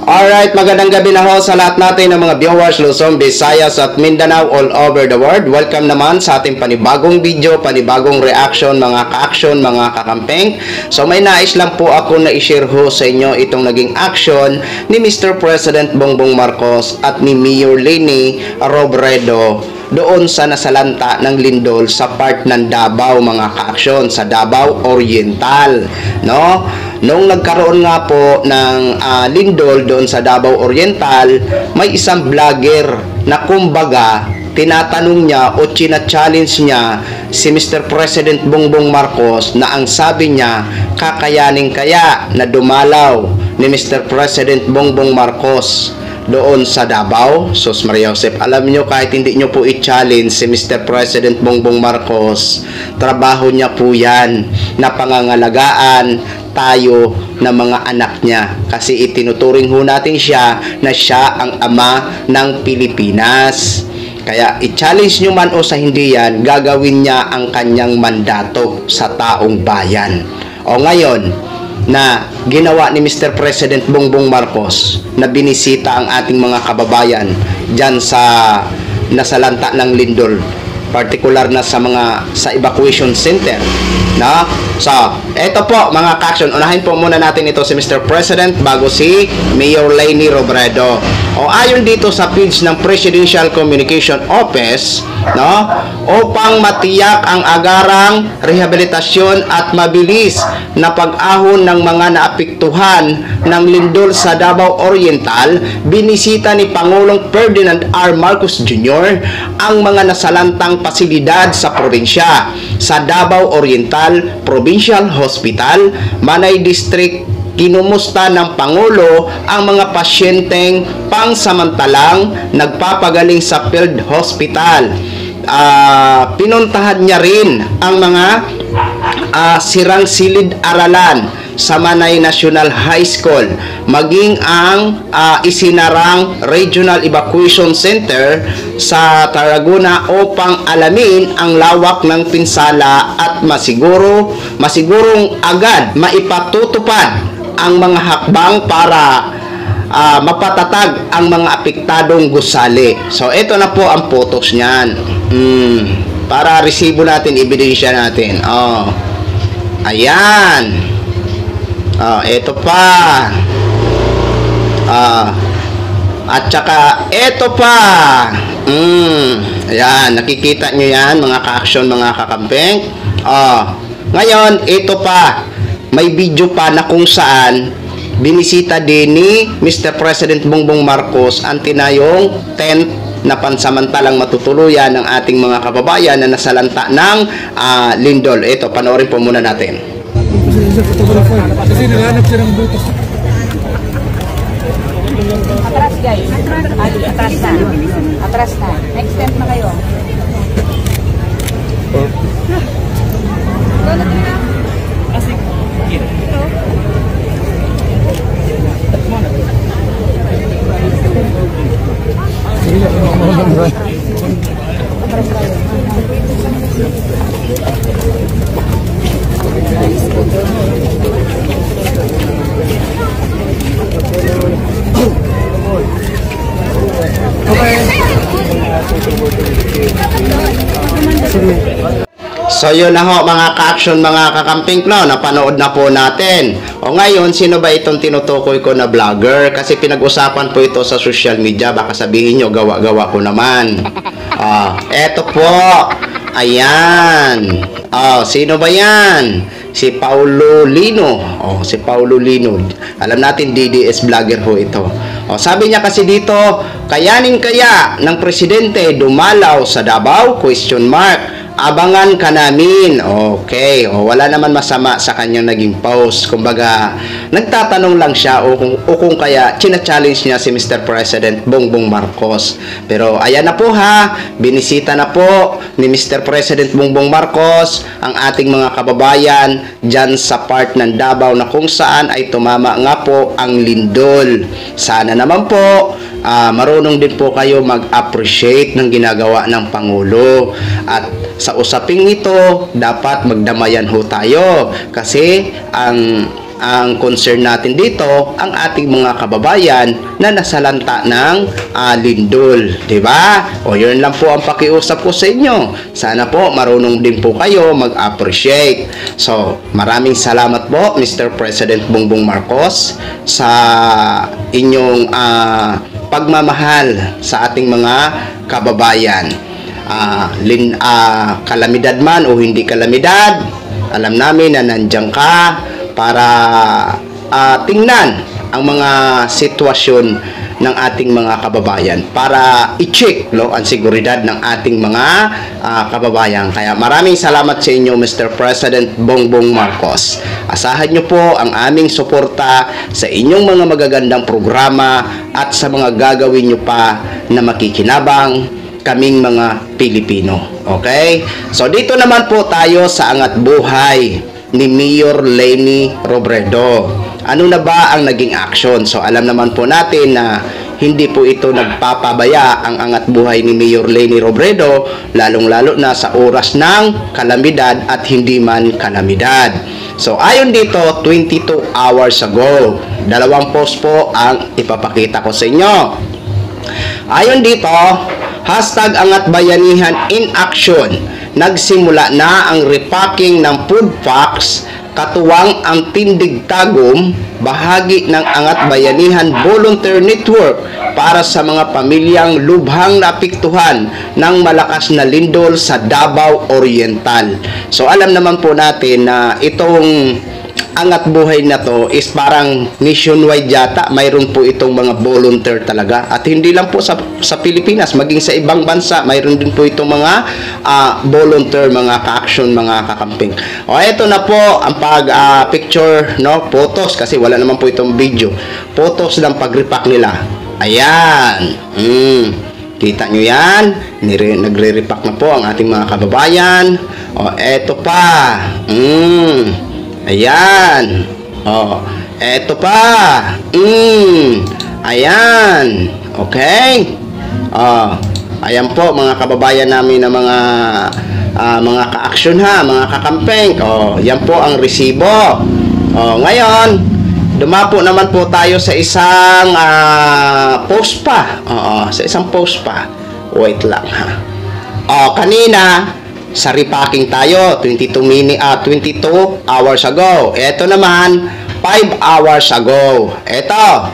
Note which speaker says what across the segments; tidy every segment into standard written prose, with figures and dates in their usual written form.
Speaker 1: Alright, magandang gabi na ho sa lahat natin ng mga viewers Luzon, Visayas at Mindanao all over the world. Welcome naman sa ating panibagong video, panibagong reaction, mga ka-action, mga kakampeng. So may nais lang po ako na i-share ho sa inyo itong naging action ni Mr. President Bongbong Marcos at ni Mayor Leni Robredo doon sa nasalanta ng lindol sa part ng Davao, mga ka-action, sa Davao Oriental, no? Nung nagkaroon nga po ng lindol doon sa Davao Oriental, may isang vlogger na kumbaga tinatanong niya o china-challenge niya si Mr. President Bongbong Marcos na ang sabi niya, kakayanin kaya na dumalaw ni Mr. President Bongbong Marcos doon sa Davao. Sus Maria Josep, alam nyo, kahit hindi nyo po i-challenge si Mr. President Bongbong Marcos, trabaho niya po yan na pangangalagaan tayo na mga anak niya, kasi itinuturing ho natin siya na siya ang ama ng Pilipinas. Kaya i-challenge nyo man o sa hindi yan, gagawin niya ang kanyang mandato sa taong bayan. O ngayon na ginawa ni Mr. President Bongbong Marcos na binisita ang ating mga kababayan dyan sa nasalanta ng lindol, particular na sa evacuation center, na so eto po mga ka-action, unahin po muna natin ito si Mr. President bago si Mayor Leni Robredo. O ayon dito sa page ng Presidential Communication Office, no, upang matiyak ang agarang rehabilitasyon at mabilis na pag-ahon ng mga naapektuhan ng lindol sa Davao Oriental, binisita ni Pangulong Ferdinand R. Marcos Jr. ang mga nasalantang pasilidad sa probinsya. Sa Davao Oriental Provincial Hospital, Manay District, kinumusta ng Pangulo ang mga pasyenteng pangsamantalang nagpapagaling sa field hospital. Pinuntahan niya rin ang mga sirang silid-aralan sa Manay National High School, maging ang isinarang Regional Evacuation Center sa Tarragona upang alamin ang lawak ng pinsala at masigurong agad maipatutupad ang mga hakbang para mapatatag ang mga apektadong gusali. So ito na po ang photos niyan. Para resibo natin, ebidensya natin. Ayan. Ito pa. At saka ito pa. Ayan, nakikita nyo yan mga ka-action, mga kakampeng. Ngayon, ito pa. May video pa na kung saan binisita din ni Mr. President Bongbong Marcos ang tinayong tent na pansamantalang matutuluyan ng ating mga kababayan na nasalanta ng lindol. Ito, panoorin po muna natin.
Speaker 2: Kasi naghanap siya ng butas.
Speaker 3: Atras guys. Atras na. Atras na. Next step na kayo.
Speaker 2: Asik.
Speaker 1: So yun na ho mga ka-action, mga kakamping, no, napanood na po natin. O ngayon, sino ba itong tinutukoy ko na vlogger? Kasi pinag-usapan po ito sa social media, baka sabihin nyo gawa-gawa ko naman. Eto po. Ayan. Sino ba yan? Si Paulo Lino. Si Paulo Lino. Alam natin DDS vlogger ho ito. Sabi niya kasi dito, kayanin kaya ng presidente dumalaw sa Davao? Question mark. Abangan ka namin. Okay. Wala naman masama sa kanyang naging post. Kumbaga, nagtatanong lang siya o kung kaya china-challenge niya si Mr. President Bongbong Marcos. Pero ayan na po ha. Binisita na po ni Mr. President Bongbong Marcos ang ating mga kababayan dyan sa part ng Davao na kung saan ay tumama nga po ang lindol. Sana naman po marunong din po kayo mag-appreciate ng ginagawa ng Pangulo. At sa usaping ito, dapat magdamayan ho tayo. Kasi ang ang concern natin dito ang ating mga kababayan na nasalanta ng lindol, di ba? O yun lang po ang pakiusap ko sa inyo. Sana po marunong din po kayo mag-appreciate. So, maraming salamat po Mr. President Bongbong Marcos sa inyong pagmamahal sa ating mga kababayan. Kalamidad man o hindi kalamidad, alam namin na nandiyan ka para tingnan ang mga sitwasyon ng ating mga kababayan, para i-check ang seguridad ng ating mga kababayan. Kaya maraming salamat sa inyo Mr. President Bongbong Marcos. Asahan nyo po ang aming suporta sa inyong mga magagandang programa at sa mga gagawin nyo pa na makikinabang kaming mga Pilipino. Okay? So dito naman po tayo sa angat buhay ni Mayor Leni Robredo. Ano na ba ang naging action? So alam naman po natin na hindi po ito nagpapabaya ang angat buhay ni Mayor Leni Robredo, lalong-lalo na sa oras ng kalamidad at hindi man kalamidad. So ayon dito, 22 hours ago, dalawang post po ang ipapakita ko sa inyo. Ayon dito, hashtag Angat Bayanihan in action. Nagsimula na ang repacking ng food packs katuwang ang Tindig Tagum, bahagi ng Angat Bayanihan Volunteer Network para sa mga pamilyang lubhang naapektuhan ng malakas na lindol sa Davao Oriental. So alam naman po natin na itong angat buhay na to is parang nationwide yata. Mayroon po itong mga volunteer talaga, at hindi lang po sa Pilipinas, maging sa ibang bansa mayroon din po itong mga volunteer, mga ka-action, mga kakamping. O eto na po ang picture, photos, kasi wala naman po itong video, photos ng pag-repack nila. Ayan, kita nyo yan, nagre-repack na po ang ating mga kababayan. O eto pa, ayan. Oh, eto pa. Ayan. Okay? Oh, ayan po mga kababayan namin na mga ka-action mga kakampeng. Oh, yan po ang resibo. Oh, ngayon, dumapo naman po tayo sa isang post pa. Sa isang post pa. Wait lang ha. Oh, kanina sa repacking tayo 22 hours ago. Ito naman 5 hours ago. Ito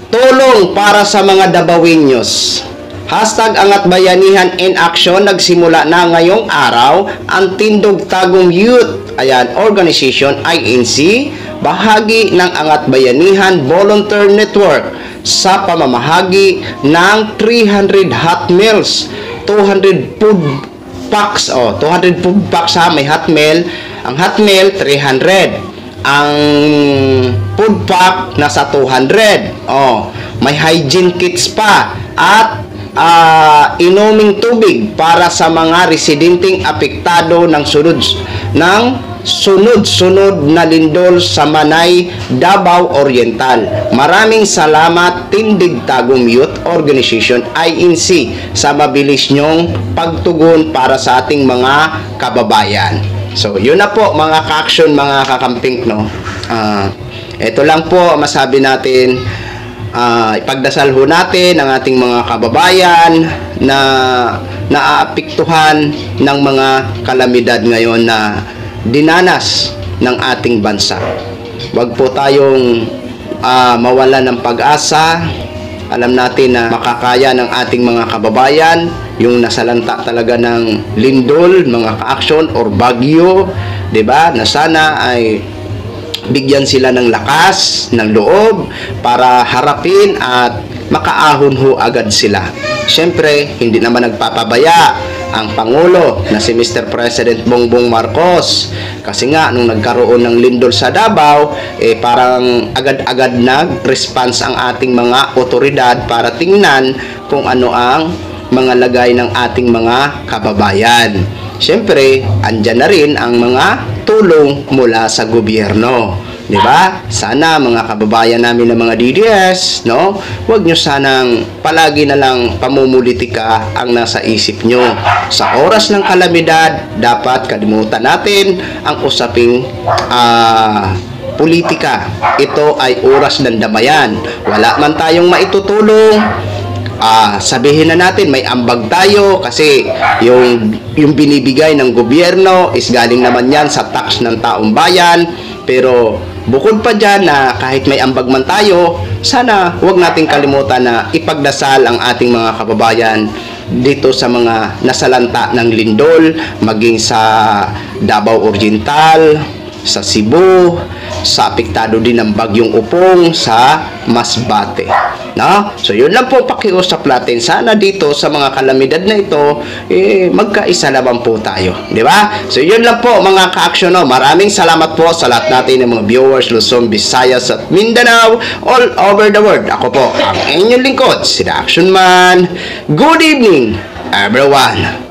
Speaker 1: tulong para sa mga Dabaweños. Hashtag Angat Bayanihan in action. Nagsimula na ngayong araw ang Tindig Tagum Youth Organization INC, bahagi ng Angat Bayanihan Volunteer Network, sa pamamahagi ng 300 hot meals, 200 food packs. 200 food packs may hot meal. Ang hot meal 300, ang food pack nasa 200. May hygiene kits pa at inuming tubig para sa mga residenteng apektado ng sunod-sunod na lindol sa Manay, Davao Oriental. Maraming salamat Tindig Tagum Youth Organization INC sa mabilis nyong pagtugon para sa ating mga kababayan. So yun na po mga ka-action, mga kakamping, ito lang po masabi natin. Ipagdasal ho natin ang ating mga kababayan na naaapektuhan ng mga kalamidad ngayon na dinanas ng ating bansa. Huwag po tayong mawala ng pag-asa. Alam natin na makakaya ng ating mga kababayan yung nasalanta talaga ng lindol, mga ka-action or bagyo, 'di ba? Na sana ay bigyan sila ng lakas, ng loob para harapin at makaahon ho agad sila. Siyempre, hindi naman nagpapabaya ang Pangulo na si Mr. President Bongbong Marcos, kasi nga nung nagkaroon ng lindol sa Davao, parang agad-agad nag-response ang ating mga otoridad para tingnan kung ano ang mga lagay ng ating mga kababayan. Siyempre, andyan na rin ang mga tulong mula sa gobyerno. Di ba? Sana mga kababayan namin ng mga DDS, no? Huwag nyo sanang palagi na lang pamumulitika ang nasa isip nyo. Sa oras ng kalamidad, dapat kalimutan natin ang usaping politika. Ito ay oras ng damayan. Wala man tayong maitutulong, sabihin na natin may ambag tayo kasi yung binibigay ng gobyerno is galing naman yan sa tax ng taong bayan. Pero bukod pa dyan na kahit may ambag man tayo, sana huwag nating kalimutan na ipagdasal ang ating mga kababayan dito sa mga nasalanta ng lindol, maging sa Davao Oriental, sa Cebu, sa apektado din ng bagyong Upong sa Masbate. No? So yun lang po pakiusap natin. Sana dito sa mga kalamidad na ito, magkaisa naman po tayo. Di ba? So yun lang po mga ka-aksyon. No? Maraming salamat po sa lahat natin ng mga viewers Luzon, Visayas at Mindanao all over the world. Ako po ang inyong lingkod, si The Action Man. Good evening, everyone.